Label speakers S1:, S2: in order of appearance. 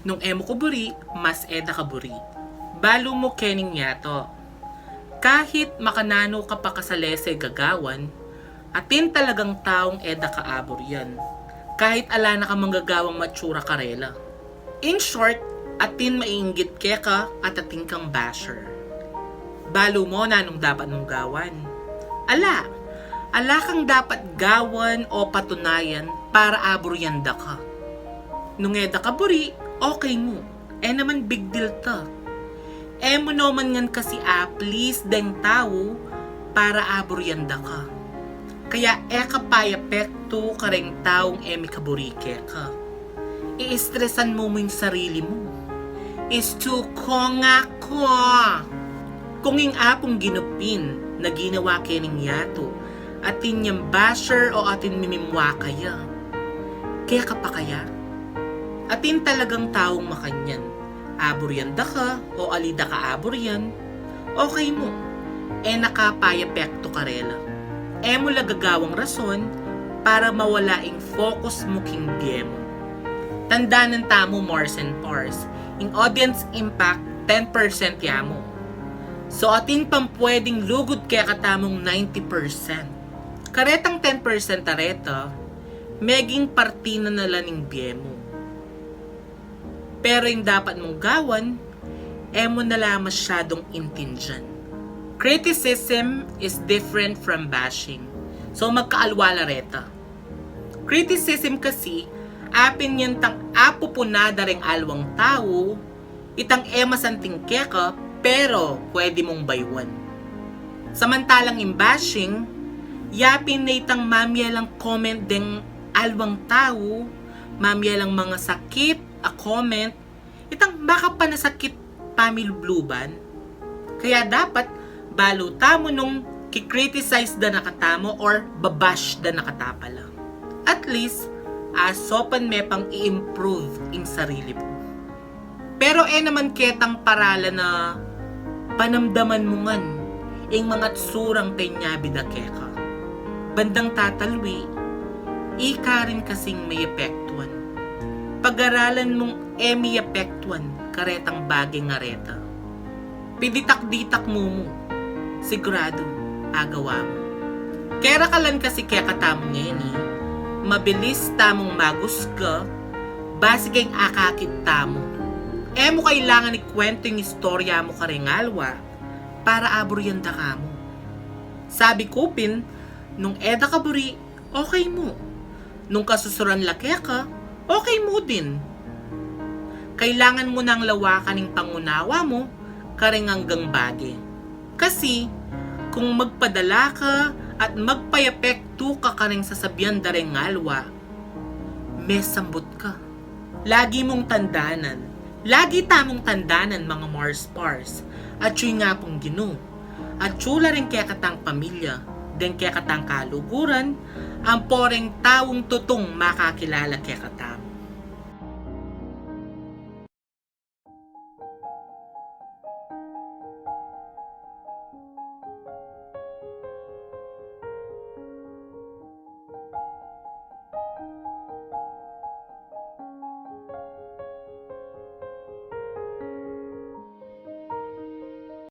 S1: Nung emo ko buri, mas eda ka buri. Balo mo kening yato. Kahit makanano ka pa kasalese gagawan, atin talagang taong eda ka abor yan. Kahit ala na ka manggagawang matsura karela. In short, atin maiinggit ka at atin kang basher. Balo mo na nung dapat mong gawan. Ala kang dapat gawan o patunayan para aburyanda ka. Nung eda ka buri, okay mo. Naman big deal ta. Mo naman ngan kasi please deng tao para aburyanda ka. Kaya kapaya pekto ka ring taong emi kaburike ka. I-stressan mo yung sarili mo. Is to konga ko. Kung yung apong ginupin na ginawa kening yato, atin niyang basher o atin mimimwa kaya. Kaya ka pa kaya? Atin talagang taong makanyan. Aburyanda ka o alida ka aburyan, okay mo. Nakapaya pekto karela. Mo lagagawang rason para mawala ing focus mo king mo. Tanda ng tamo Mars and Pars. In audience impact, 10% yamo. So atin pang pwedeng lugod kaya katamong 90%. Karetang 10% tareta, meging partina na laning biemo. Pero yung dapat mong gawan, mo nala masyadong intindihan. Criticism is different from bashing. So magkaalwala reta. Criticism kasi, apin yan tang apo punada ring alwang tao, itang masanting keka, pero pwede mong baywan. Samantalang in bashing, yapin na itang mamya lang comment deng alwang tao, mamya lang mga sakit, a comment, itang baka pa nasakit pamilubluban. Kaya dapat, baluta mo nung kikriticize da nakatamo or babash da nakatapala. At least, asopan me pang i-improve in sarili mo. Pero naman ketang parala na panamdaman mo ngan ing mga tsurang penyabi da keka. Bandang tatalwi, ika rin kasing may epektuan. Pag-aralan mong may epektuan karetang bagay nga reta. Piditak-ditak mo. Sigurado, agawa mo. Kera ka lang kasi kaya katamong ngayon mabilis tamong magusga, base kayong akakit tamo. Mo kailangan ikwento yung istorya mo karingalwa para aburyanda ka mo. Sabi ko pin, nung eda ka buri, okay mo. Nung kasusuran laki ka, okay mo din. Kailangan mo nang lawakan ng pangunawa mo karing hanggang bagay. Kasi, kung magpadala ka at magpayapekto ka karing sasabihan dareng ngalwa, may sambot ka. Lagi mong tandanan. Lagi tamong tandanan mga Mars Pars. At yun nga pong gino. At tsula rin kaya katang pamilya. Den kaya katang kaluguran. Ang poreng tawong tutong makakilala kaya katang.